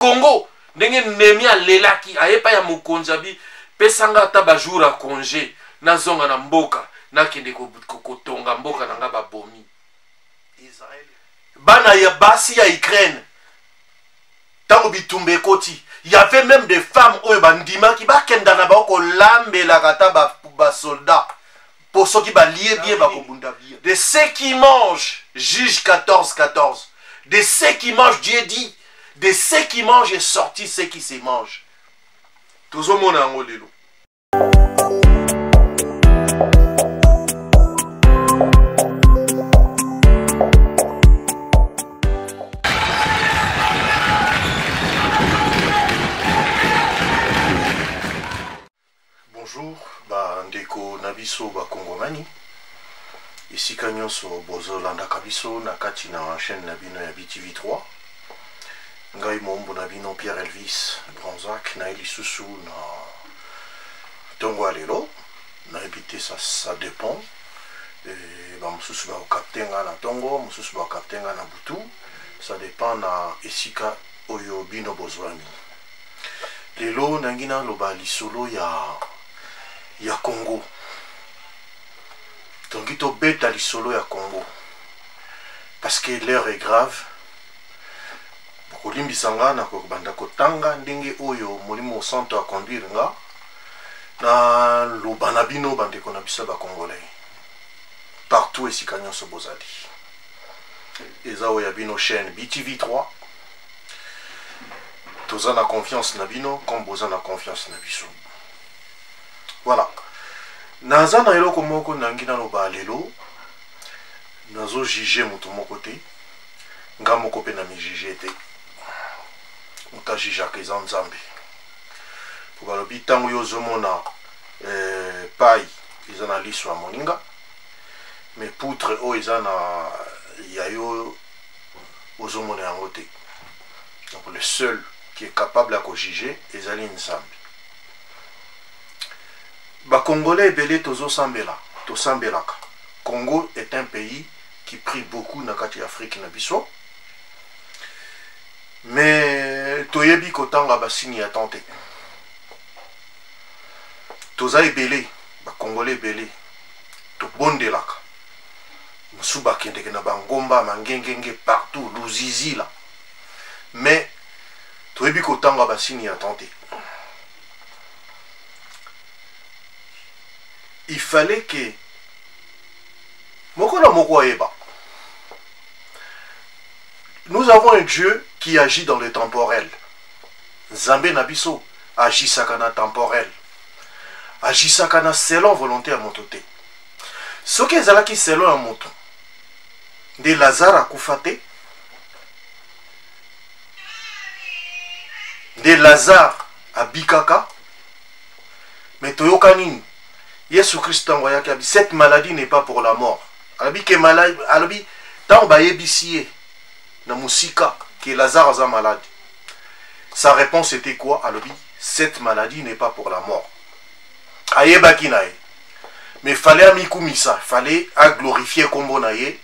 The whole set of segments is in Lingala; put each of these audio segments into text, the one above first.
Congo ndenge Nemi alelaki ayepa ya mokonzabi pesanga ata ba jour a congé nazonga na mboka nakende kotonga mboka nanga babomi Israël bana ya basi ya Ukraine tango bitumbe ekoti il y avait même des femmes oyo bandima ki bakenda na bako lambela kata ba soldats pour ceux qui ba lié bien ba kobunda bien de ceux qui mangent Juge 14:14 de ceux qui mangent Dieu dit de ceux qui mangent est sorti ceux qui se mangent toujours mon ango lelo. Bonjour, ndeko nabiso ba Kongomani. Ici Kanyoso Bozolanda Kabiso nakati na chaîne nabino ya BTV3. Ngai mombo nabino Pierre Elvis Bronzac na elisusu na tongo alelo na habité ça dépend. Et ba mususu ba kaptenga na tongo, mususu ba kaptenga na butu. Ça dépend na esika oyo bino bozwani. Lelo nangina loba lisolo ya Congo. Tongito beta lisolo ya Congo. Parce que l'heure est grave. Kolimbisanga na kobanda kotanga ndenge oyo molimo santo a conduire nga na lobana bino bandeko na bisa ba congolais. Partout esika nyonso bozali. Eza oya bino chaîne BTV3. Toza na confiance na bino comme boza na confiance na biso. Voilà. Naza na eloko moko nangi na loba lelo. Nazo juger mutu moko te. Nga moko pe na mi juger te. Muta jijaka eza nzambe. Po balobi tango yo ozomona pai eza na liso ya moninga. Mais poutre o eza na ya yo ozomona yango te. Donc le seul qui est capable à juger ezali nzambe. Ba Congolais belé tozo sambela, to sambelaka. Congo est un pays qui prie beaucoup na kati Afrique na biso. Mais toyebi kotanga basini ya tante. Toza ebele, ba Congolais belé, to bondelaka. Musuba kendeke na bangomba mangengenge partout, luzizi là. Mais toyebi kotanga basini ya tante. Il fallait que nous avons un Dieu qui agit dans le temporel. Zambé Nabiso agit sakana temporel. Agit sakana selon volonté à montoté. Ce qui est là qui selon un moto. De Lazare à Koufate. De Lazare à Bikaka. Mais Toyokanine. Yesu Christ envoyaki abi cette maladie n'est pas pour la mort. Abi que maladie abi tant ba yebisie na musika que Lazare a malade. Sa réponse était quoi? Abi cette maladie n'est pas pour la mort. Ayebaki nae. Mais fallait amikumisa, fallait à glorifier kombo nae.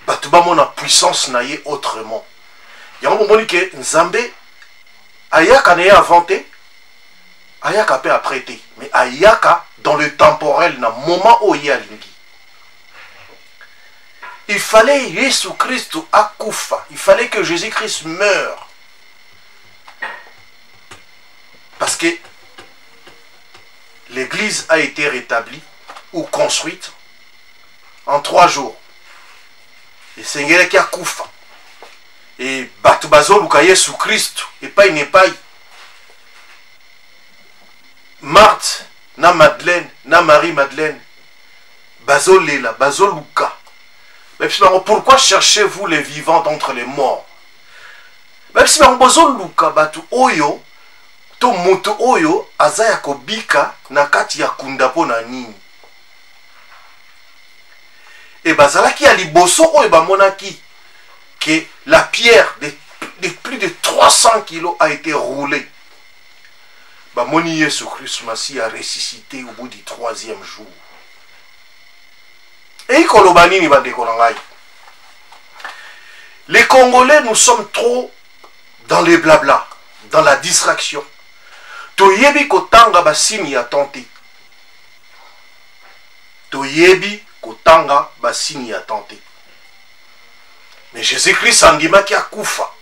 Batuba mona puissance nae autrement. Yango moni que Nzambe ayaka nae inventé. Ayaka peut apprêter, mais Ayaka dans le temporel, dans le moment où il y a l'ingui. Il fallait Jésus Christ à Koufa. Il fallait que Jésus-Christ meure. Parce que l'église a été rétablie ou construite en 3 jours. Et Seigneur qui a Koufa. Et Batubazo Luka Jésus Christ. Et pas une paille. Marthe, na Madeleine, na Marie-Madeleine, Bazolela, Bazoluka. Pourquoi cherchez-vous les vivants d'entre les morts? Bazoluka, Batu Oyo, to moto Oyo, Azaya Kobika, Nakati ya Kundapo na nini. Et Bazalaki a liboso Oyo Bamonaki, que la pierre de plus de 300 kilos a été roulée. Moni Yesu Christ Massi a ressuscité au bout du 3e jour. Et les Congolais, nous sommes trop dans les blabla, dans la distraction. Toyebi kotanga basini ya tante. Toyebi kotanga basini ya tante. Mais Jésus-Christ andima ki akufa.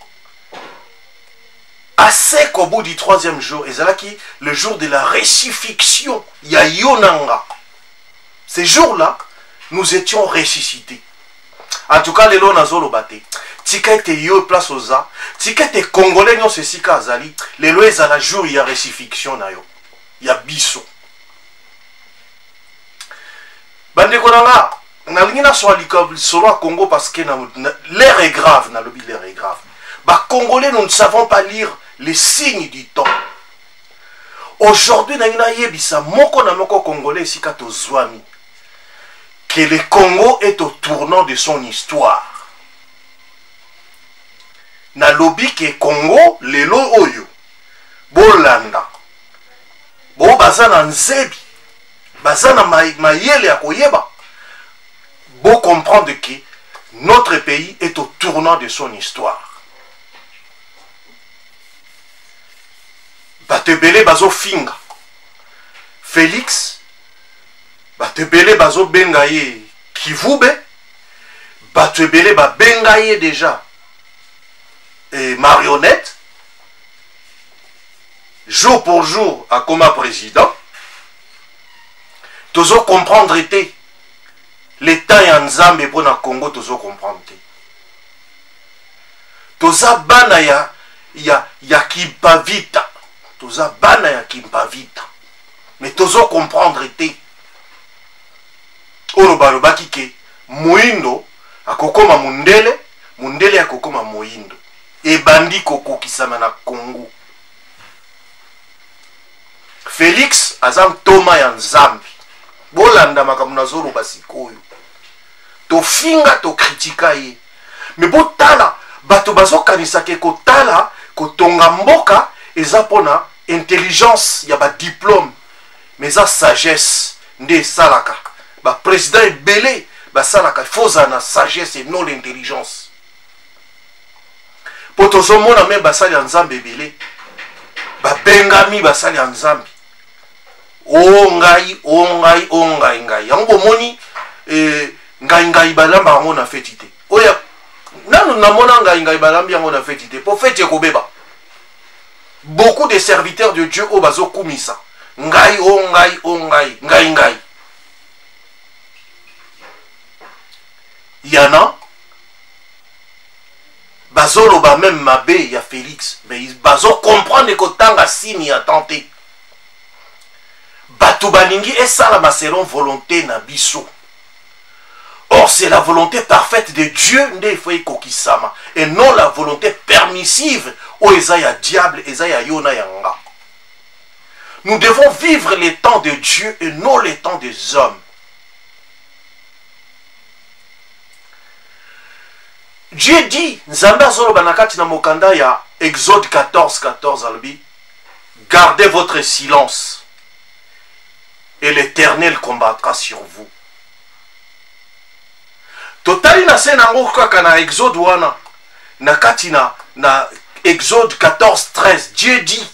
Assez qu'au bout du 3e jour, et c'est là qui le jour de la résurrection, ya yonanga. Ces jours-là, nous étions ressuscités. En tout cas, les lois nazolo bate. Tika ete yo place oza, tika ete congolais nyo ceci ka azali, les lois à la jour ya résurrection na yo. Ya biso. Bande konanga, na lingina swalika solo à Congo parce que l'air est grave, na lobby l'air est grave. Bah congolais nous ne savons pas lire les signes du temps. Aujourd'hui na ngina yebisa moko na moko congolais sika to zwami. Que le Congo est au tournant de son histoire. Na lobby ke Congo lelo oyo bolanda bo bazana nzebi bazana mayele ya koyeba bo comprendre que notre pays est au tournant de son histoire. Batebele bazo finga Félix batebele bazo bengaye Kivube batebele ba bengaye déjà et marionnette, jour pour jour, à comme président, tozo comprendre été l'État et Nzambe pour na Congo, tozo comprendre été. Toza bana ya Kimpavita, toza bana ya Kimpavita, mais tozo comprendre été. Oloba kike, Moindo, akokoma Mundele, Mundele akokoma Moindo. Et bandi koko kisama na Congo. Félix azam Thomas ya Nzambi. Bolanda makamuna zoro basikoyo. To finga to kritika ye. Mais bo tala bato bazo kanisa ke ko tala ko tonga mboka eza pona intelligence ya ba diplôme. Mais za sagesse nde salaka. Ba président ebele ba salaka foza na sagesse et non l'intelligence. Potozo mona me basali ya Nzambe ebele babengami basali ya Nzambe o ngai yango moni ngai balamba yango na feti te oya nanu namona ngai balambi yango na feti te po feti ekobeba beaucoup de serviteurs de Dieu o bazo kumisa ngai yana bazolo ba même mabe ya Félix mais bazo comprendre que tanga signe ya tenté batu baningi esala selon volonté na biso. Or c'est la volonté parfaite de Dieu nde faut kokisama et non la volonté permissive o ezaya diable ezaya yona yanga. Nous devons vivre les temps de Dieu et non les temps des hommes. Dieu dit, Nzamba zolo banakati na mokanda ya Exode 14 albi, gardez votre silence et l'Éternel combattra sur vous. Totali na sena kaka na Exode wana nakati na Exode 14:13, Dieu dit.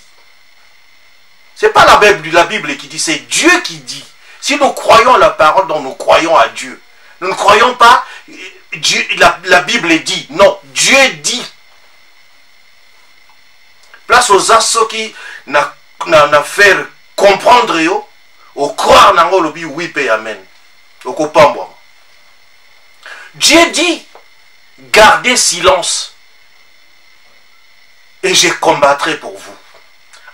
C'est pas la Bible qui dit, c'est Dieu qui dit. Si nous croyons à la parole, donc nous croyons à Dieu. Nous ne croyons pas Dieu, la Bible dit. Non, Dieu dit. Place aux assos qui na faire comprendre yo, au croire nango lobi oui paix amen. Au kopambo. Dieu dit, gardez silence et je combattrai pour vous.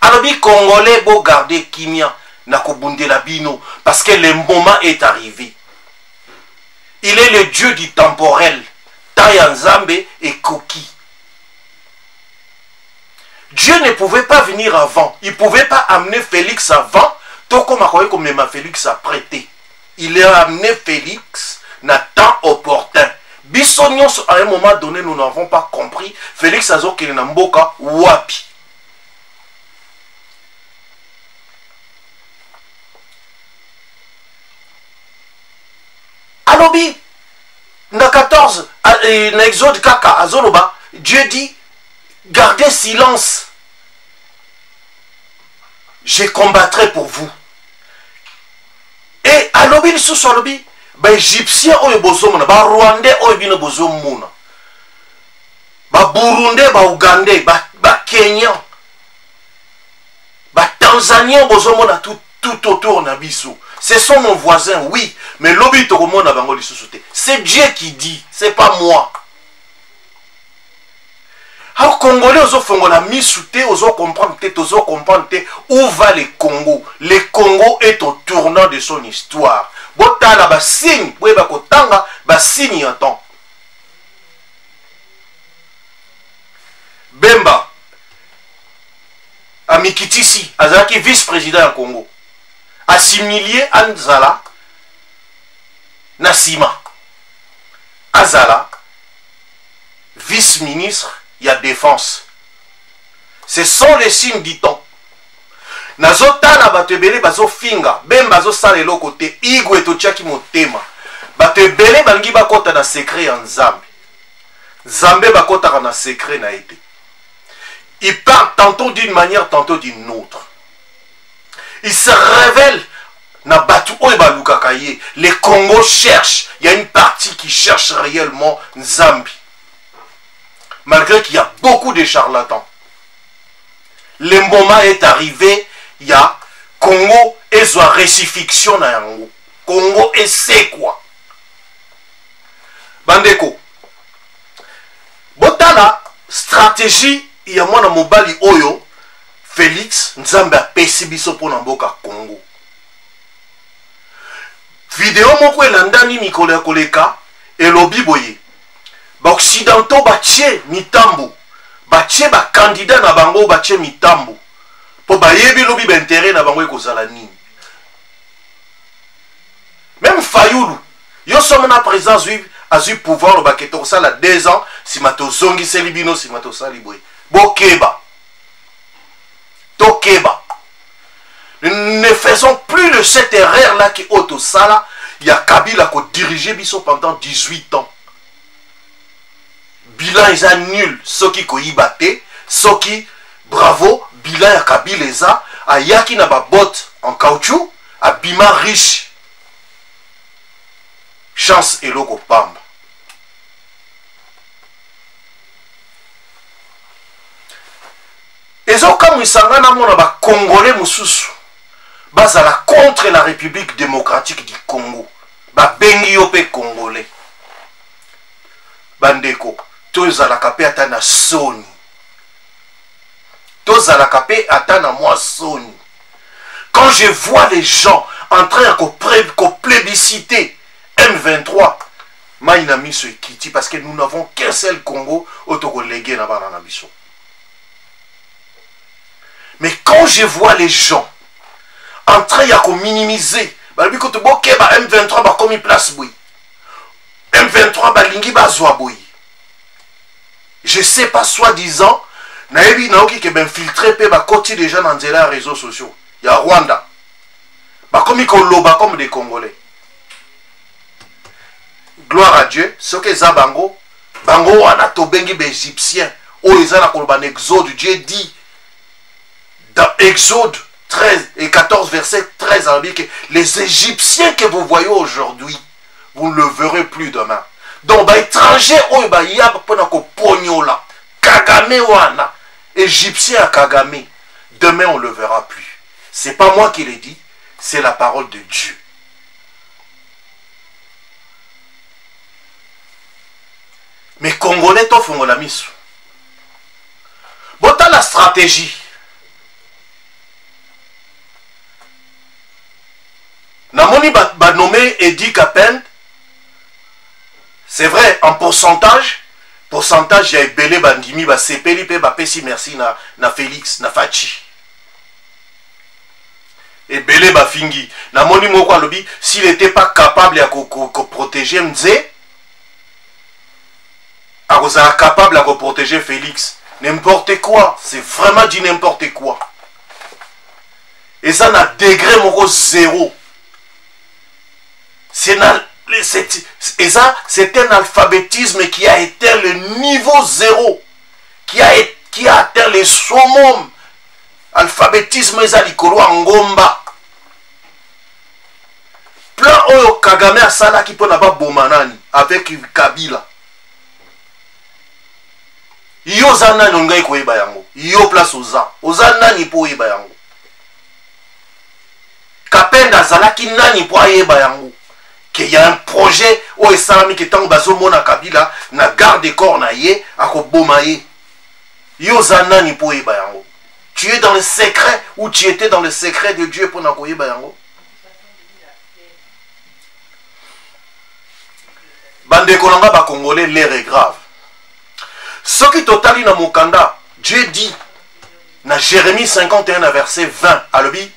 Alors, les Congolais, vont garder Kimia, Nakobundela Bino, parce que le moment est arrivé. Il est le Dieu du temporel, Tayanzambe et Koki. Dieu ne pouvait pas venir avant, il ne pouvait pas amener Félix avant, Toko Makoye comme Félix a prêté. Il a amené Félix na temps opportun. Bissonion, à un moment donné, nous n'avons pas compris. Félix Azo Kelinamboka, Wapi. Alobi, na 14, na Exode Kaka, Azoloba, Dieu dit, gardez silence. Je combattrai pour vous. Et à l'obi, sous son lobby, les Égyptiens ont besoin, les Rwandais ont besoin, les Burundais, les Ougandais, les Kenyans, les Tanzaniens ont besoin tout autour de Nabiso. Ce sont nos voisins, oui, mais l'obi, c'est Dieu qui dit, c'est pas moi. Alors, Congolais, ils ont la misouté, ils ont comprendre où va le Congo. Le Congo est au tournant de son histoire. Botala ba signe, ba kotanga ba signe en temps. Bemba Amikitisi, azalaki vice-président du Congo. Assimilé Anzala Nassima. Azala vice-ministre. Il y a défense. Ce sont les signes du temps. Nazotala batebele bazo finga, ben bazo salelo côté igwe to tchaki motema. Batebele bangi bakota na secret en Nzambe. Nzambe bakota na secret na été. Il parle tantôt d'une manière, tantôt d'une autre. Il se révèle na batu oeba lukakaye. Les Congo cherchent, il y a une partie qui cherche réellement Nzambi. Malgré qu'il y a beaucoup de charlatans. Le moment est arrivé, il y a Congo et sa récifixion na yango. Congo et c'est quoi? Bandeko. Botala, stratégie, il y a moi dans mobali oyo, Félix, Nzambe a pesi biso po na mboka Congo. Vidéo moko elandani mikolo ya koleka, elobi boye. Occidentaux batie mitambo batie ba candidat na bango batie mitambo po bayebi lobi ba intérêt na bango ekozala nini. Même Fayoulou yo somme na présence a eu pouvoir le baketo ça la 2 ans si mato zongi selibino si mato saliboy bokeba tokeba. Ne faisons plus de cette erreur là qui auto sala ya Kabila ko diriger biso pendant 18 ans. Bilan est nul, ceux qui koyibate, ceux qui bravo, bilan ya Kabila eza, ayaki na ba botte en caoutchouc, abima riche. Chance et loko pamba. Ezo comme isangana mona ba Congolais mususu, bazala contre la République démocratique du Congo, ba bengi yope Congolais. Bandeko. Tozalaka pe ata na soni. Tozalaka pe ata na moi soni. Quand je vois les gens en train de plébisciter M23, maïna miso ekiti parce que nous n'avons qu'un seul Congo otoko légué na banana biso. Mais quand je vois les gens en train de minimiser, balobi ko to bokeba M23 ba komi place boui. M23 ba lingi ba zwa boui. Je sais pas, soi-disant, naebi naoki ke ben filtré pe ba koti des gens dans les réseaux sociaux. Il y a Rwanda. Ba komi ko loba comme des Congolais. Gloire à Dieu, ce que za bango wana to bengi be égyptien. O ezana koloba Exode, Dieu dit dans Exode 13 et 14 verset 13 que les Égyptiens que vous voyez aujourd'hui, vous ne le verrez plus demain. Donc, les étrangers, il y a pognola, Kagame wana, Égyptien à Kagame. Demain, on ne le verra plus. Ce n'est pas moi qui l'ai dit, c'est la parole de Dieu. Mais Congolais, to fongo la miso. Bota la stratégie. Namoni ba nommé Edi Kapen. C'est vrai, en pourcentage, il y a belé bandimi, ba sepeli pe ba pesi merci na Félix, na Fachi. Et belé ba fingi. Na moni moko alobi, s'il n'était pas capable de protéger Mze, a capable de protéger Félix. N'importe quoi, c'est vraiment du n'importe quoi. Et ça n'a degré moko 0. Et ça, c'est un alphabétisme qui a été le niveau 0, qui qui a atteint les summum. Alphabétisme eza likolo ya ngomba. Plan oyo Kagame asalaki mpona baboma nani avec Kabila. Yo za nani ongai koyeba yango? Yo place oza nani po oyeba yango? Kapenda azalaki nani po ayeba yango? Qu'il y a un projet oyo esalami ke ntango bazomona Kabila na garde corps na ye akoboma ye. Yo za nani po oyeba yango? Tu es dans le secret ou tu étais dans le secret de Dieu pour nakoyeba yango? Bandeko nanga ba Congolais, l'air est grave. Ce qui totali na mokanda, Dieu dit na Jérémie 51 verset 20 à l'obi,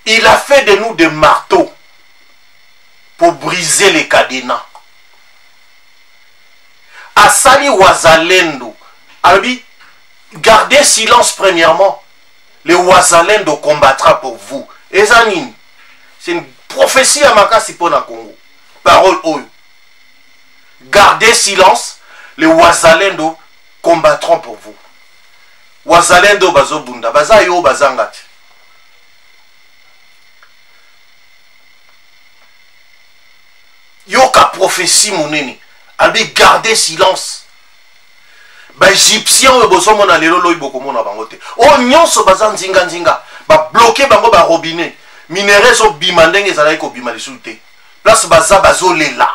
il a fait de nous des marteaux pour briser les cadenas. Asali wazalendo, albi, gardez silence premièrement. Le wazalendo combattra pour vous. Ezanine, c'est une prophétie à Makasi pour na Congo. Parole oyo. Gardez silence, les wazalendo combattront pour vous. Wazalendo bazobunda, bazayo bazangati. Yoka prophétie monene, albi gardez silence. Ba égyptien oyo bozomona lelo loyi bokomona bango te. O nyonso baza nzinga nzinga, ba bloquer bango ba robinet. Minéraux so bima ndenge ezalaki ko bima lisusu te. Place baza bazolela.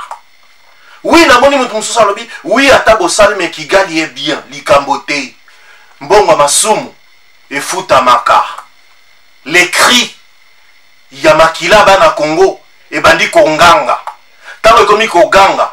Oui, na moni mutu mususu alobi, oui ata bosali me Kigali est bien, likambo te. Mbongo masumu efutamaka. Les cris ya makila bana Congo ebandi konganga. Tango ekomi koganga,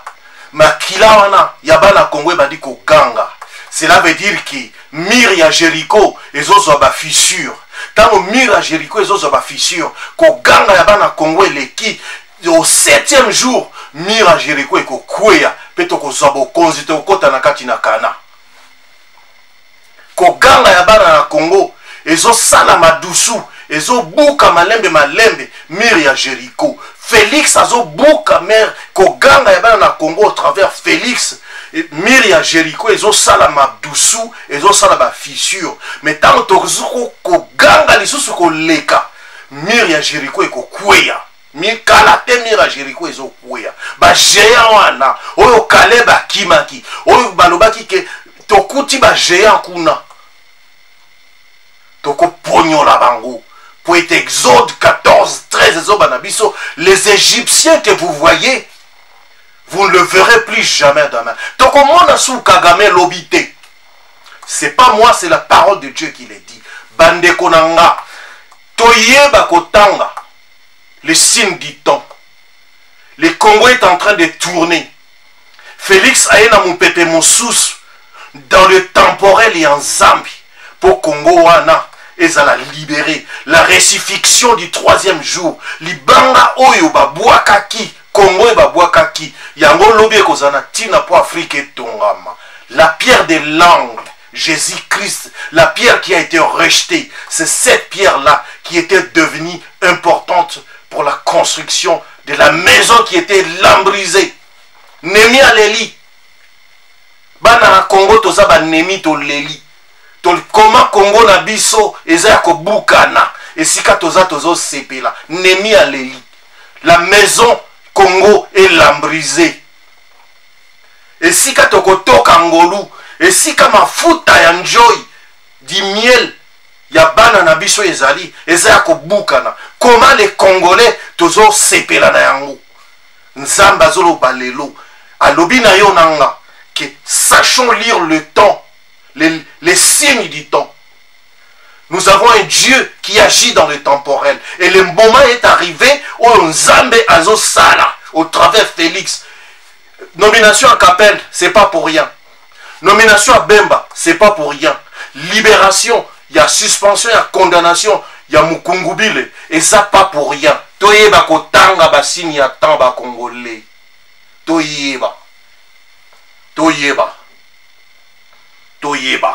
makila wana ya bana Congo ebandi koganga. Cela veut dire que mur ya Jericho ezozwa ba fissure. Tango mur ya Jericho ezozwa ba fissure, koganga ya bana Congo eleki au 7e jour, mur ya Jericho ekokweya pe tokozwa bokonzi tokota na kati na Kana. Koganga ya bana na Congo ezosala madusu, ezobuka malembe malembe mur ya Jericho. Félix azobuka mer koganga ya bana na Congo au travers Félix. Mur ya Jericho ezosala madusu, ezosala ba fissure. Mais tango tokozoko koganga lisusu koleka, mur ya Jericho ekokweya. Mikala te mur ya Jericho ezokweya. Ba géant wana oyo Caleb akimaki, oyo balobaki ke tokuti ba géant kuna. Toko ponyola bango. Pour être Exode 14, 13, les Égyptiens que vous voyez, vous ne le verrez plus jamais demain. Donc, comment on a sous Kagame l'obité? C'est pas moi, c'est la parole de Dieu qui l'a dit. Bande konanga, toye bakotanga, le signe du temps. Le Congo est en train de tourner. Félix aena moupete moussous dans le temporel et en Zambie pour Congo wana. Et ça l'a libéré. La récifixion du 3e jour. Libanga oyo babuakaki. Congo et babuakaki. Yango lobi kozana tina po Afrique et tongama. La pierre de l'angle. Jésus-Christ. La pierre qui a été rejetée. C'est cette pierre-là qui était devenue importante pour la construction de la maison qui était lambrisée. Nemi aleli. Bana Congo toza ba nemi to leli. Comment Congo na biso eza kobukana esika toza tozo sepela nemi aleli. La maison Congo est lambrisée. Esika tokotoka ngolu esika mafuta ya njoy di miel ya bana na biso ezali eza kobukana. Comment les Congolais tozo sepela na yango? Nzamba zolo balelo alobi na yo nanga que sachons lire le temps. Les signes du temps. Nous avons un Dieu qui agit dans le temporel. Et le moment est arrivé où Nzambe azo sala au travers Félix. Nomination à Capelle, c'est pas pour rien. Nomination à Bemba, c'est pas pour rien. Libération, il y a suspension, il y a condamnation, il y a Mukungubile. Et ça pas pour rien. Toyeba kotanga basini ya tamba congolais. Toyeba. Toyeba. Toyeba.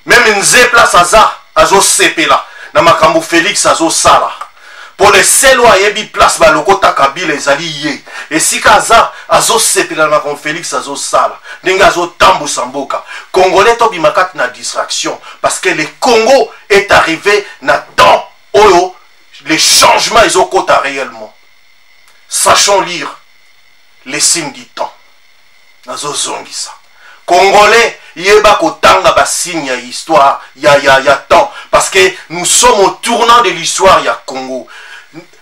Même Nze place aza azo sepela na makambo Félix azo sala pour les selo ayebi place balokota kabila ezali ye esika aza azosepela na comme Félix azosala ndenge azotambusa mboka congolais tobima kati na distraction parce que le Congo est arrivé na temps oyo les changements ezokota réellement. Sachons lire les signes du temps nazozongisa congolais yeba kotanga ba signe ya histoire ya temps parce que nous sommes au tournant de l'histoire ya Congo.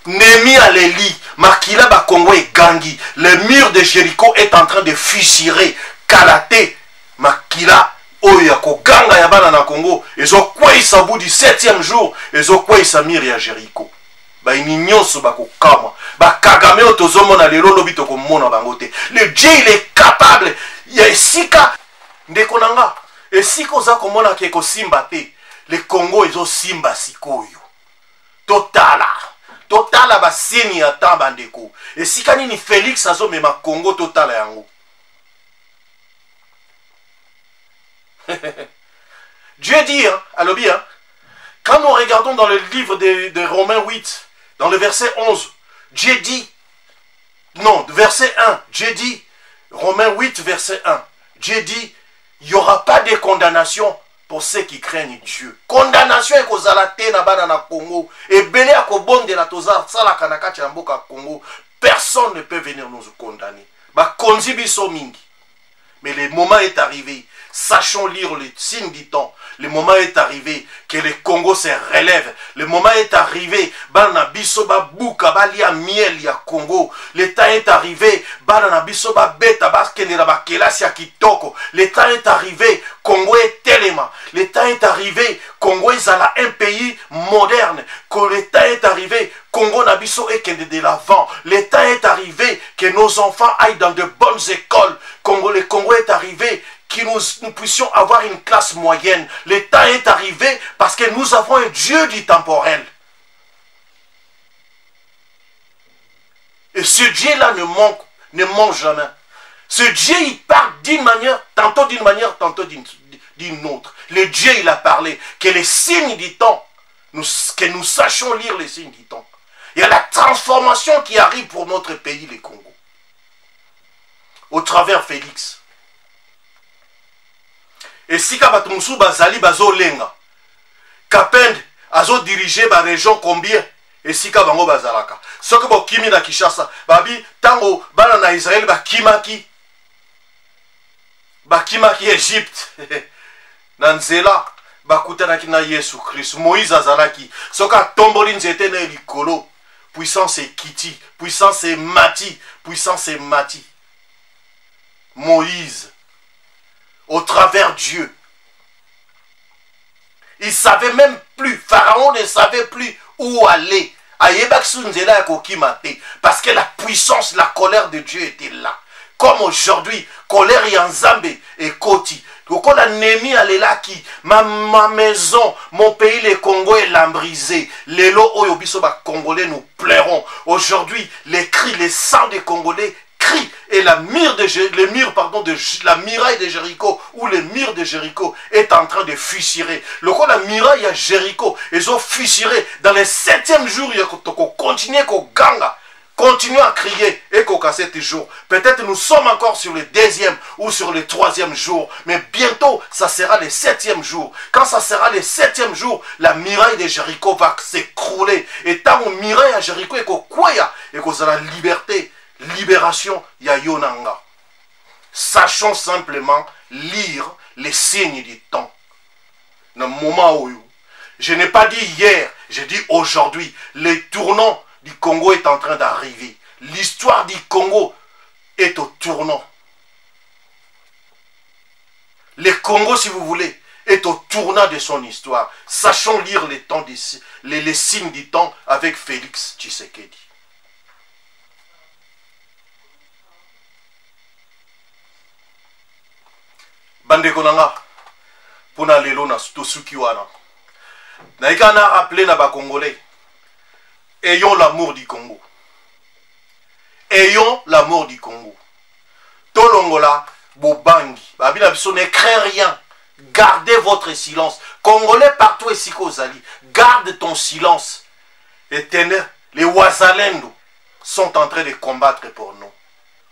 Nemi Aleli makila ba Congo et gangi, le mur de Jéricho est en train de fissurer kalaté makila oyo ya koganga ya bana na Congo ezokwisa bout du 7e jour ezokwisa mur ya Jéricho ba nyonso ba kokama ba kagame otozomona lelo lobi tokomona bango te. Le Dieu il est capable ya esika ndeko nanga esika oza komona ke ko simba te le Congo ezo simba sikoyo totala ba signe ya tamba ndeko esika nini Félix azomema Congo totala yango. Dieu dit alobi quand nous regardons dans le livre de Romains 8 dans le verset 11 Dieu dit non verset 1 Dieu dit Romains 8 verset 1 Dieu dit il n'y aura pas de condamnation pour ceux qui craignent Dieu. Condamnation est kozala te na bana na Congo et belé a kobonde la toza sala kanaka chamboka Congo. Personne ne peut venir nous condamner. Ba konzi biso mingi. Mais le moment est arrivé. Sachons lire les signes du temps. Le moment est arrivé que le Congo se relève. Le moment est arrivé. Bana biso ba buka ba lia miel ya Congo. Le temps est arrivé. Bana biso ba beta ba kendela ba kelasi ya kitoko. Le temps est arrivé. Congo est tellement. Le temps est arrivé. Congo est un pays moderne. Le temps est arrivé. Congo nabiso est de l'avant. Le temps est arrivé que nos enfants aillent dans de bonnes écoles. Le Congo est arrivé que nous puissions avoir une classe moyenne. Le temps est arrivé parce que nous avons un Dieu du temporel. Et ce Dieu-là ne manque jamais. Ce Dieu, il parle d'une manière, tantôt d'une autre. Le Dieu, il a parlé que les signes du temps, que nous sachions lire les signes du temps. Il y a la transformation qui arrive pour notre pays, le Congo. Au travers Félix. Et si Kabatumsou Bazali Bazo Lenga, Kapend Azo dirigé la région combien? Et si Kabango Bazalaka. Ce que vous Kimi na Kishasa, Babi, Tango, Bana na Israël, Bakimaki Égypte, Nanzela, Bakutanaki na Yesu Christ, Moïse Azalaki, Soka Tombolin Zete na Elikolo, puissance et Kiti, puissance et Mati, Moïse. Au travers Dieu. Il ne savait même plus, Pharaon ne savait plus où aller. Parce que la puissance, la colère de Dieu était là. Comme aujourd'hui, colère Yanzambe et Koti. Donc on a Némi Alelaki, ma maison, mon pays, le Congo est lambrisé. Les lots Oyobisoba Congolais nous plairont. Aujourd'hui, les cris, les sangs des Congolais crient. Et la muraille de Jéricho, ou le mur de Jéricho, est en train de fissurer. Le coup la muraille à Jéricho, ils ont fissuré. Dans les 7e jour, il y a continuer qu'au ganga. Continuez à crier et qu'au casser toujours. Peut-être nous sommes encore sur le 2e ou sur le 3e jour. Mais bientôt, ça sera le 7e jour. Quand ça sera le 7e jour, la muraille de Jéricho va s'écrouler. Et tant que muraille à Jéricho et qu'au Kwaya et qu'au la liberté, libération, ya Yonanga. Sachons simplement lire les signes du temps. Dans le moment où je n'ai pas dit hier, j'ai dit aujourd'hui, le tournant du Congo est en train d'arriver. L'histoire du Congo est au tournant. Le Congo, si vous voulez, est au tournant de son histoire. Sachons lire les signes du temps avec Félix Tshisekedi. Bandeko nanga, pona lelo na tosuki wana. Na ikana rappeler na ba Congolais. Ayons l'amour du Congo. Ayons l'amour du Congo. Tolongola, Bobangi. Babina biso ne crains rien. Gardez votre silence. Congolais partout ici qu'aux Ali. Garde ton silence. Éternel, les Wazalendo sont en train de combattre pour nous.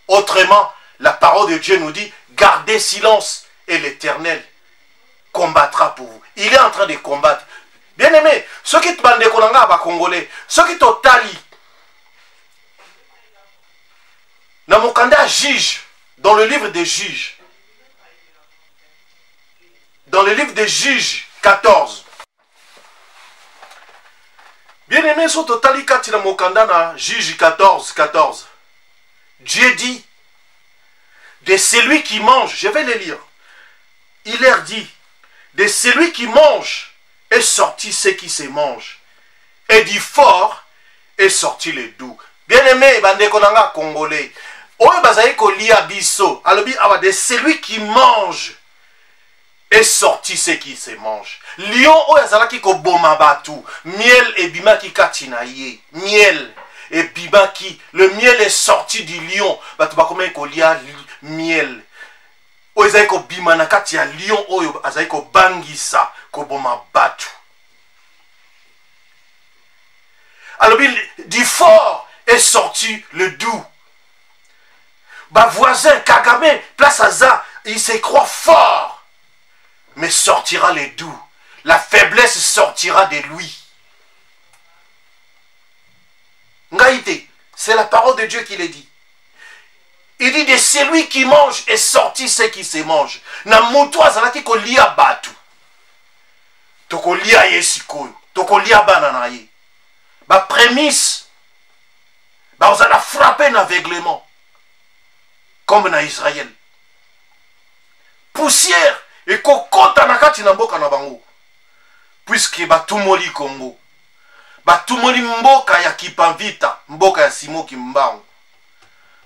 Autrement, la parole de Dieu nous dit, gardez silence et l'Éternel combattra pour vous. Il est en train de combattre. Bien aimé, ceux qui te bandent les Congolais, ceux qui t'otali, Namokanda juge, dans le livre des juges, dans le livre des juges 14, bien aimé, ce totali kati Namokanda na juge 14, Dieu dit, de celui qui mange, je vais les lire, il leur dit, de celui qui mange est sorti ce qui se mange, et du fort est sorti le doux. Bien aimé, bandeko nanga congolais, oyo bazali kolia biso, alobi awa de celui qui mange est sorti ce qui se mange. Lion oyo azalaki ko boma batu, miel et bimaki kati na ye, miel et bimaki, le miel est sorti du lion, batu bakome kolia miel. Oyo azali ko bima na kati ya lion oyo azali ko bangisa ko boma batu. Alobi du fort est sorti le doux. Bah voisin, Kagame, place à ça, il se croit fort. Mais sortira le doux. La faiblesse sortira de lui. Ngaïté, c'est la parole de Dieu qui le dit. Il dit de celui qui mange est sorti ce qui se mange. Na moutouaz zalaki ko lia batu. Toko lia yesikoyo. Toko lia banana ye. Ba prémisse. Bah on a frappé l'aveuglement. Comme na Israël. Poussière et kokota nakati na mboka na bango. Puisque batumoli Congo. Batumoli mboka ya Kipavita, mboka ya Simo Kimbangu.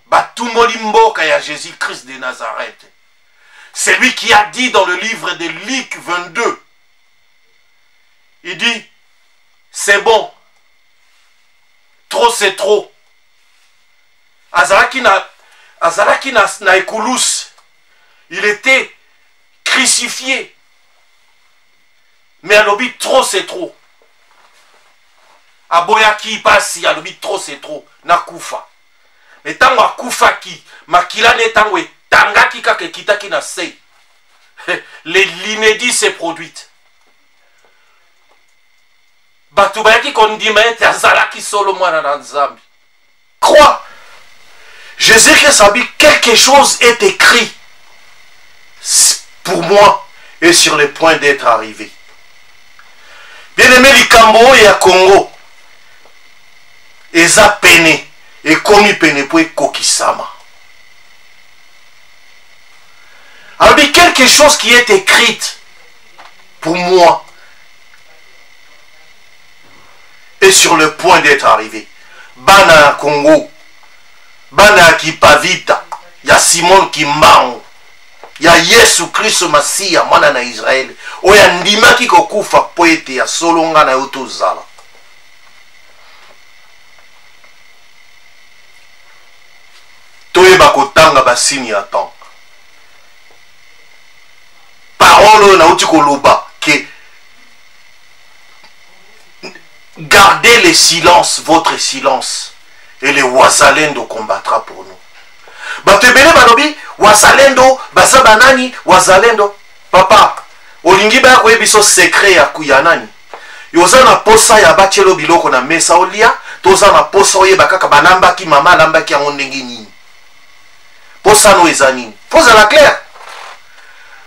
Batumoli mboka ya Jésus-Christ de Nazareth. C'est lui qui a dit dans le livre de Luc 22. Il dit, c'est bon. Trop c'est trop. Azalaki na Ekulus, il était crucifié. Mais alobi trop c'est trop. Aboyaki pasi alobi trop c'est trop. Na kufa. Mais tango akufa ki, makila ne tango e tangaki kake kitaki na sei. L'inédit s'est produite. Batubayaki kondima ete azalaki solo mwana na Nzambi. Crois. Jésus-Christ a dit quelque chose est écrit pour moi et sur le point d'être arrivé. Bien-aimé, likambo et à Congo, eza pene et komi pene pour kokisama. Alors dit quelque chose qui est écrite pour moi et sur le point d'être arrivé. Bana Congo. Bana Kipavita, ya Simon Kimbangu, ya Yesu Kristo Masia, mwana na Israeli, oya ndimaki kokufa poete ya solonga na yoto zala. Toyeba kotanga basini ya temps. Parole na uti koloba que gardez le silence, votre silence. Et les Wazalendo combattra pour nous. Batebele balobi, Wazalendo, baza banani, Wazalendo. Papa, olingi ba ko ebiso secret ya kuyanani. Yoza na posa ya bachelo biloko na mesa olia, toza na posa oye bakaka banamba ki mama lamba ki yango ndenge nini. Posa no ezanini. Posa la claire.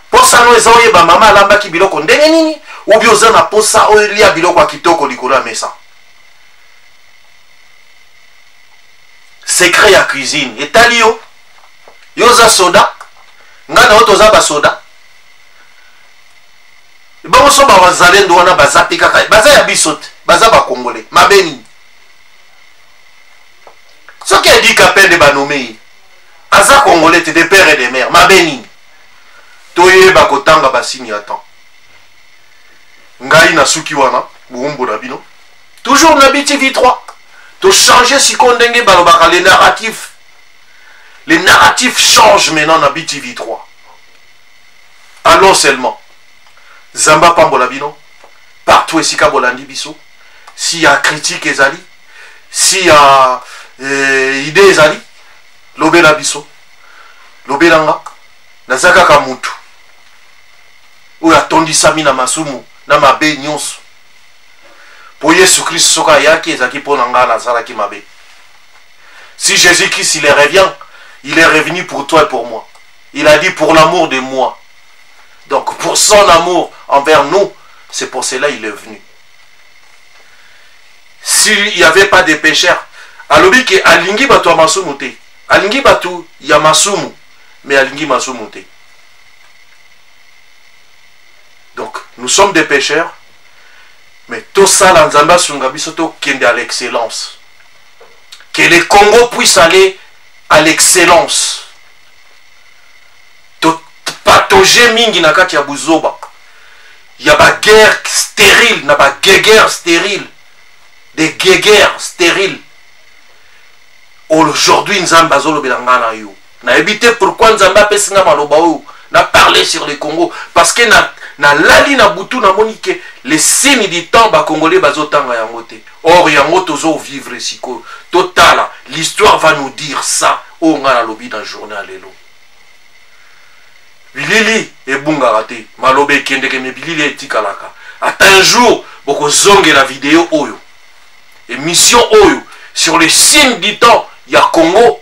Posa no eza oye ba mama lamba ki biloko ndenge nini, ubi oza na posa olia biloko ya kitoko likolo ya mesa. Secret ya cuisine. Et talio. Yoza soda. Ngana otoza ba soda. Bon so ba Wazalendo wana baza pika kai. Baza ya bisote. Baza ba Congolais. Mabeni. Ce qui a dit qu'appelle ba nommé. Aza Congolais te de père et de mère. Mabeni. Toye ba kotanga basini atan. Ngai na suki wana. Buumbu na bino. Toujours na BTV3. De changer si on a les narratifs. Les narratifs changent maintenant dans BTV3. Allons seulement. Zamba Pambolabino. Partout ici Bolandi Biso. S'il y a critique ezali. si ya idée ezali lobela biso lobela nga naza kaka mutu oyo atondisami na masumu na mabe nyonso po Yesu Christ soki ayaki ezalaki mpo na ngai nazalaki mabe. Si Jésus Christ il est revenu pour toi et pour moi. Il a dit pour l'amour de moi. Donc pour son amour envers nous, c'est pour cela il est venu. S'il n'y avait pas de pécheurs, alobi ke alingi batu ya masumu te. Alingi batu ya masumu, mais alingi masumu te. Donc nous sommes des pécheurs, mais tout ça dans Nzamba Sungabi soto kende à l'excellence. Que le Congo puisse aller à l'excellence. Patauger mingi na kati ya buzoba. Il y a ba guerre stérile, na ba guerre stérile. Des guerres stériles. Aujourd'hui, Nzamba zolo belanga na yo. Na évité pourquoi Nzamba pesinga maloba o na parler sur le Congo parce que na lali na butu na monique les signes du temps ba congolais bazotanga yango te. Or yango tozo vivre siko. Total, l'histoire va nous dire ça o ngana lobi dans journal lelo. Bilili e bunga rate malobe kende ke me bilili etikalaka. Ata un jour boko zonge la vidéo oyo. Émission oyo sur les signes du temps il y a Congo.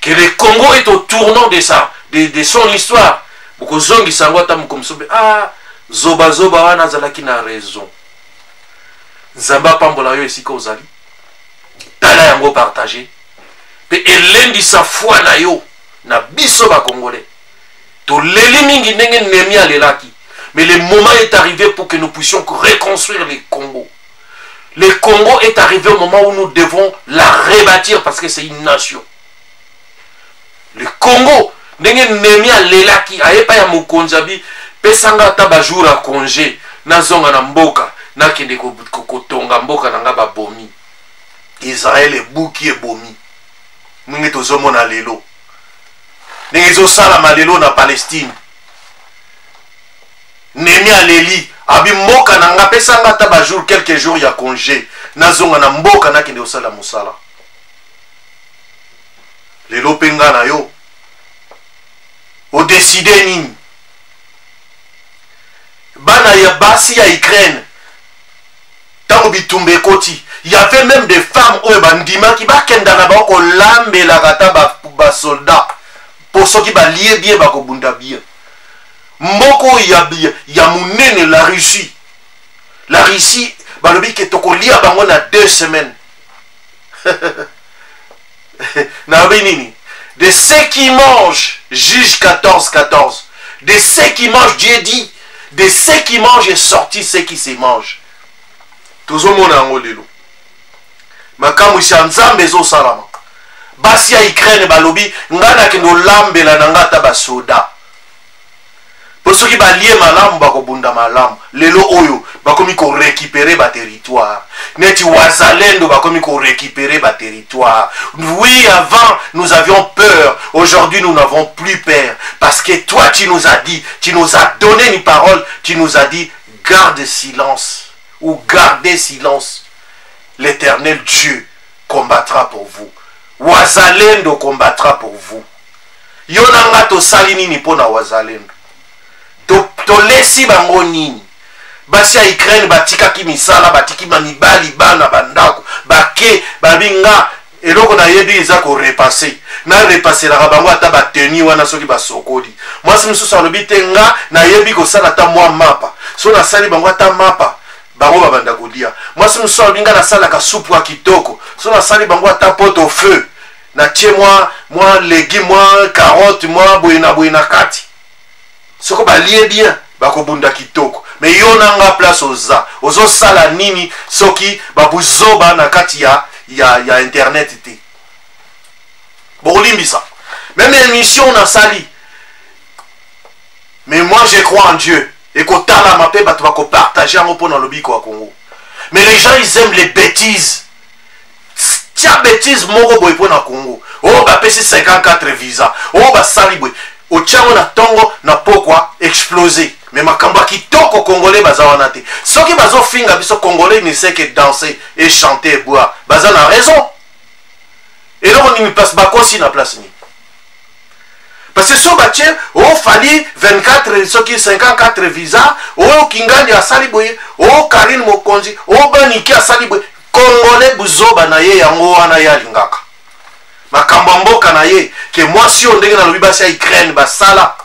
Que le Congo est au tournant de ça, de son histoire. Boko zongi sangwata mukomsobe ah zoba wana zalaki na raison. Nzamba pambola yo esika ozali. Tala yango partager. Pe elendi sa foi na yo na biso ba congolais. To leli mingi ndenge nemi alelaki. Mais le moment est arrivé pour que nous puissions reconstruire le Congo. Le Congo est arrivé au moment où nous devons la rebâtir parce que c'est une nation. Le Congo, ndenge nemi alelaki ayepa ya mukonzabi pesanga ata ba jour à congé nazonga na mboka nakende kotonga mboka nanga ba bomi. Israël est bouki et bomi. Mwingi tozomona lelo. Ndenge ezosala malelo na Palestine. Nemi aleli abi mboka nanga pesanga ata ba jour quelques jours ya congé nazonga na mboka nakende osala musala. Lelo penga na yo o décider nini bana ya basi ya Ukraine tango bitumbe koti. Il y avait même des femmes oyo bandima ki bakenda na ba ko lambela kata ba soldat pour ceux qui ba lié bien ba ko bunda bien. Mboko ya munene la Russie. La Russie balobi ke toko lia bango na 2 semaines. Na nini? De ceux qui mangent, juge 14. De ceux qui mangent, Dieu dit, de ceux qui mangent est sorti ceux qui se mangent. Tozomona ngo lelo. Makamu isa nzambe zo salama. Basi ya Ukraine balobi ngana kendo lambela na ngata ba soda. Pour ceux qui balient malamu bakobunda malamu. Lelo oyo bakomi ko récupérer ba territoire. Neti wazalendo bakomi ko récupérer ba territoire. Oui, avant nous avions peur. Aujourd'hui nous n'avons plus peur. Parce que toi tu nous as dit, tu nous as donné une parole, tu nous as dit garde silence ou gardez silence. L'Éternel Dieu combattra pour vous. Wazalendo combattra pour vous. Yonanga to salini ni pona wazalendo. To lesi bango nini. Basi ya Ukraine batika ki misala batiki manibali bana bandako bake babinga eloko na yebi eza ko repasser na repasser la bango ata bateni wana soki basokoli. Moi si mususu alobi te nga na yebi ko sala ta mwa mapa. So na sali bango ata mapa bango babanda kolia. Moi si mususu alobi nga na sala ka soupe wa kitoko. So na sali bango ata pot au feu. Na tie moi légumes moi carotte moi boina kati. Soko balie bien bakobunda kitoko. Mais yona nga place ozo sala nini soki babuzoba na kati ya internet te. Bolimbisa. Même émission na sali. Mais moi je crois en Dieu. Et kotala mape batu bako partager en pour dans le biko à Congo. Mais les gens ils aiment les bêtises. Tia bêtise moko boy pour na Congo. Oh ba pesi 54 visa. Oh ba sali boy. Otiango na tongo na pokwa exploser. Mais makamba kitoko Congolais baza wana te. Soki bazo finga biso Congolais ne sait que danser et chanter et boire. Baza na raison. Et donc on y place bakosi na place ni. Parce que so batie o fali 24 soki 54 visa o Kingandi asali boye o Karine Mokonzi o Baniki asali boye Congolais buzoba na ye yango wana ya lingaka. Makambo mboka na ye ke mwasi o ndenge na lobi basi ya Ukraine basala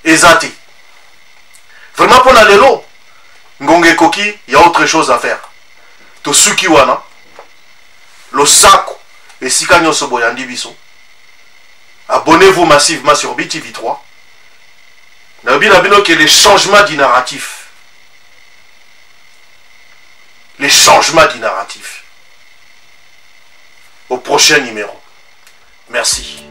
ezati. Vraiment pour la lelo ngonge koki il y a autre chose à faire. To suki wana lo sako esika nyonso boyandi biso. Abonnez-vous massivement sur BTV3. Nabino que les changements du narratif. Les changements du narratif. Au prochain numéro. Merci.